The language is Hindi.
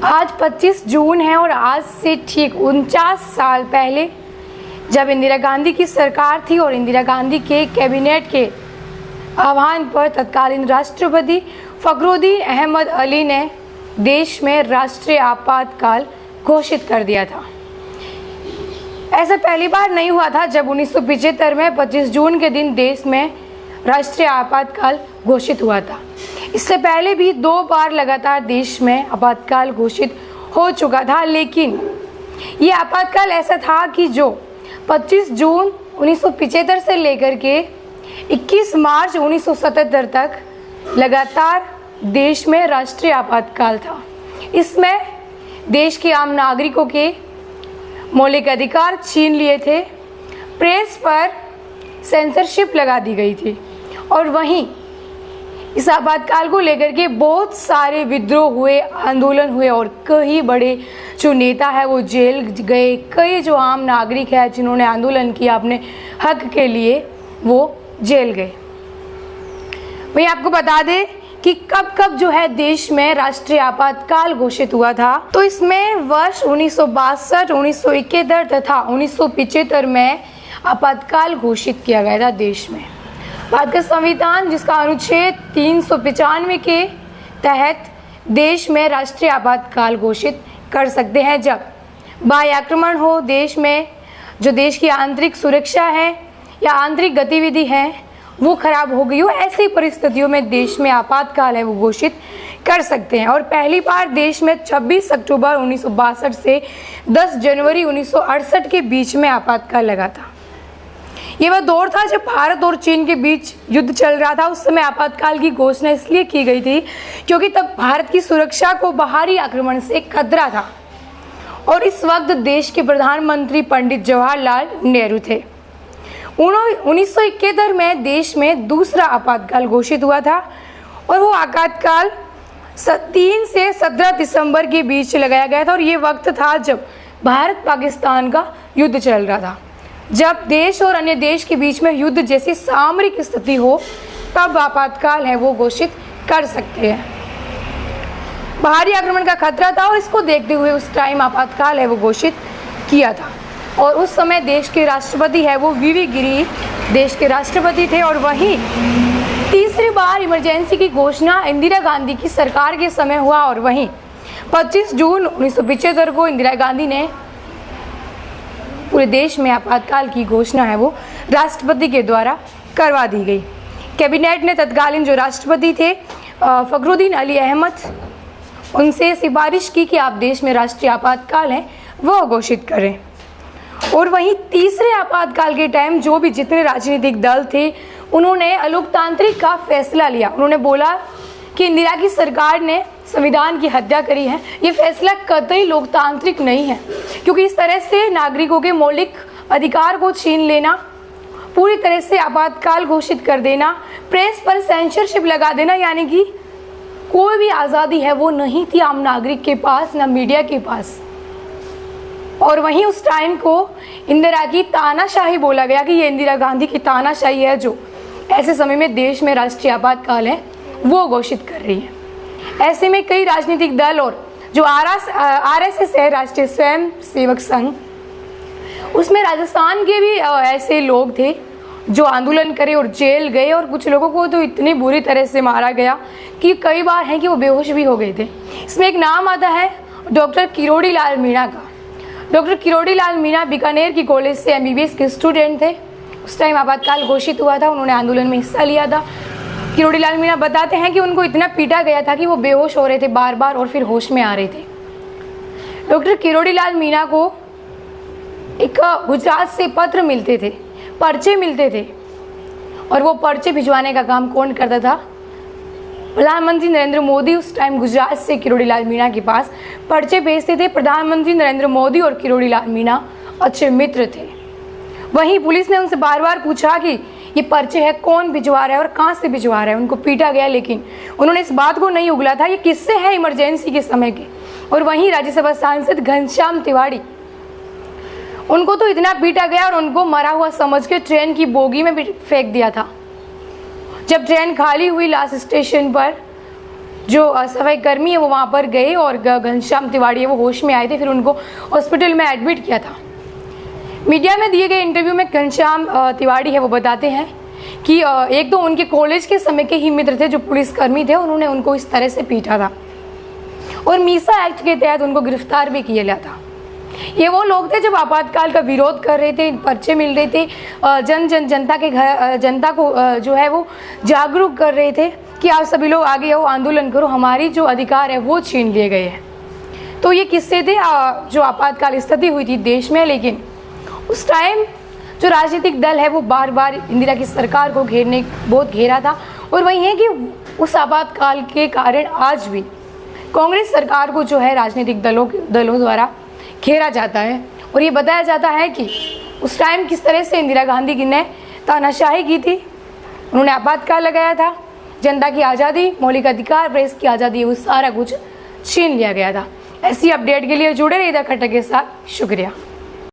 आज 25 जून है और आज से ठीक 49 साल पहले जब इंदिरा गांधी की सरकार थी और इंदिरा गांधी के कैबिनेट के आह्वान पर तत्कालीन राष्ट्रपति फखरुद्दीन अहमद अली ने देश में राष्ट्रीय आपातकाल घोषित कर दिया था। ऐसा पहली बार नहीं हुआ था जब 1975 में 25 जून के दिन देश में राष्ट्रीय आपातकाल घोषित हुआ था। इससे पहले भी 2 बार लगातार देश में आपातकाल घोषित हो चुका था, लेकिन ये आपातकाल ऐसा था कि जो 25 जून 1975 से लेकर के 21 मार्च 1977 तक लगातार देश में राष्ट्रीय आपातकाल था। इसमें देश के आम नागरिकों के मौलिक अधिकार छीन लिए थे, प्रेस पर सेंसरशिप लगा दी गई थी और वहीं इस आपातकाल को लेकर के बहुत सारे विद्रोह हुए, आंदोलन हुए और कई बड़े जो नेता है वो जेल गए। कई जो आम नागरिक है जिन्होंने आंदोलन किया अपने हक के लिए वो जेल गए। वहीं आपको बता दें कि कब कब जो है देश में राष्ट्रीय आपातकाल घोषित हुआ था, तो इसमें वर्ष 1962, 1971 तथा 1975 में आपातकाल घोषित किया गया था देश में। भारत का संविधान जिसका अनुच्छेद 395 के तहत देश में राष्ट्रीय आपातकाल घोषित कर सकते हैं जब बाह्य आक्रमण हो, देश में जो देश की आंतरिक सुरक्षा है या आंतरिक गतिविधि है वो खराब हो गई हो, ऐसी परिस्थितियों में देश में आपातकाल है वो घोषित कर सकते हैं। और पहली बार देश में 26 अक्टूबर 1962 से 10 जनवरी 1968 के बीच में आपातकाल लगा था। ये वह दौर था जब भारत और चीन के बीच युद्ध चल रहा था। उस समय आपातकाल की घोषणा इसलिए की गई थी क्योंकि तब भारत की सुरक्षा को बाहरी आक्रमण से खतरा था और इस वक्त देश के प्रधानमंत्री पंडित जवाहरलाल नेहरू थे। 1971 में देश में दूसरा आपातकाल घोषित हुआ था और वो आपातकाल 3 से 17 दिसंबर के बीच लगाया गया था और ये वक्त था जब भारत पाकिस्तान का युद्ध चल रहा था। जब देश और अन्य देश के बीच में युद्ध जैसी सामरिक स्थिति हो तब आपातकाल है वो घोषित कर सकते हैं। बाहरी आक्रमण का खतरा था और इसको देखते हुए उस टाइम आपातकाल है वो घोषित किया था और उस समय देश के राष्ट्रपति है वो वीवी गिरी देश के राष्ट्रपति थे। और वहीं तीसरी बार इमरजेंसी की घोषणा इंदिरा गांधी की सरकार के समय हुआ और वहीं 25 जून 1975 को इंदिरा गांधी ने पूरे देश में आपातकाल की घोषणा है वो राष्ट्रपति के द्वारा करवा दी गई। कैबिनेट ने तत्कालीन जो राष्ट्रपति थे फखरुद्दीन अली अहमद उनसे सिफारिश की कि आप देश में राष्ट्रीय आपातकाल है वो घोषित करें। और वहीं तीसरे आपातकाल के टाइम जो भी जितने राजनीतिक दल थे उन्होंने अलोकतांत्रिक का फैसला लिया। उन्होंने बोला कि इंदिरा की सरकार ने संविधान की हत्या करी है, ये फैसला कतई लोकतांत्रिक नहीं है क्योंकि इस तरह से नागरिकों के मौलिक अधिकार को छीन लेना, पूरी तरह से आपातकाल घोषित कर देना, प्रेस पर सेंसरशिप लगा देना, यानी कि कोई भी आज़ादी है वो नहीं थी आम नागरिक के पास, ना मीडिया के पास। और वहीं उस टाइम को इंदिरा की तानाशाही बोला गया कि ये इंदिरा गांधी की तानाशाही है जो ऐसे समय में देश में राष्ट्रीय आपातकाल है वो घोषित कर रही है। ऐसे में कई राजनीतिक दल और जो RSS है, राष्ट्रीय स्वयं सेवक संघ, उसमें राजस्थान के भी ऐसे लोग थे जो आंदोलन करे और जेल गए और कुछ लोगों को तो इतनी बुरी तरह से मारा गया कि कई बार है कि वो बेहोश भी हो गए थे। इसमें एक नाम आता है डॉक्टर किरोड़ी लाल मीणा का। डॉक्टर किरोड़ी लाल मीणा बीकानेर की कॉलेज से MBBS के स्टूडेंट थे। उस टाइम आपातकाल घोषित हुआ था, उन्होंने आंदोलन में हिस्सा लिया था। किरोड़ी लाल मीणा बताते हैं कि उनको इतना पीटा गया था कि वो बेहोश हो रहे थे बार बार और फिर होश में आ रहे थे। डॉक्टर किरोड़ी लाल मीणा को एक गुजरात से पत्र मिलते थे, पर्चे मिलते थे और वो पर्चे भिजवाने का काम कौन करता था? प्रधानमंत्री नरेंद्र मोदी उस टाइम गुजरात से किरोड़ी लाल मीणा के पास पर्चे भेजते थे। प्रधानमंत्री नरेंद्र मोदी और किरोड़ी लाल मीणा अच्छे मित्र थे। वहीं पुलिस ने उनसे बार बार पूछा कि ये पर्चे है कौन भिजवा रहा है और कहाँ से भिजवा रहा है। उनको पीटा गया लेकिन उन्होंने इस बात को नहीं उगला था ये किससे है इमरजेंसी के समय के। और वहीं राज्यसभा सांसद घनश्याम तिवाड़ी, उनको तो इतना पीटा गया और उनको मरा हुआ समझ के ट्रेन की बोगी में भी फेंक दिया था। जब ट्रेन खाली हुई लास्ट स्टेशन पर जो सफाई कर्मी है वो वहाँ पर गए और घनश्याम तिवारी है वो होश में आए थे, फिर उनको हॉस्पिटल में एडमिट किया था। मीडिया में दिए गए इंटरव्यू में घनश्याम तिवारी है वो बताते हैं कि एक तो उनके कॉलेज के समय के ही मित्र थे जो पुलिसकर्मी थे, उन्होंने उनको इस तरह से पीटा था और मीसा एक्ट के तहत उनको गिरफ्तार भी किया गया था। ये वो लोग थे जब आपातकाल का विरोध कर रहे थे, पर्चे मिल रहे थे, जनता को जो है वो जागरूक कर रहे थे कि आप सभी लोग आगे आओ, आंदोलन करो, हमारी जो अधिकार है वो छीन लिए गए हैं। तो ये किस्से थे जो आपातकाल स्थिति हुई थी देश में, लेकिन उस टाइम जो राजनीतिक दल है वो बार बार इंदिरा की सरकार को बहुत घेरा था। और वही है कि उस आपातकाल के कारण आज भी कांग्रेस सरकार को जो है राजनीतिक दलों द्वारा घेरा जाता है और ये बताया जाता है कि उस टाइम किस तरह से इंदिरा गांधी जी ने तानाशाही की थी। उन्होंने आपातकाल लगाया था, जनता की आज़ादी, मौलिक अधिकार, प्रेस की आज़ादी, वो सारा कुछ छीन लिया गया था। ऐसी अपडेट के लिए जुड़े रहिए द खट्टर के साथ। शुक्रिया।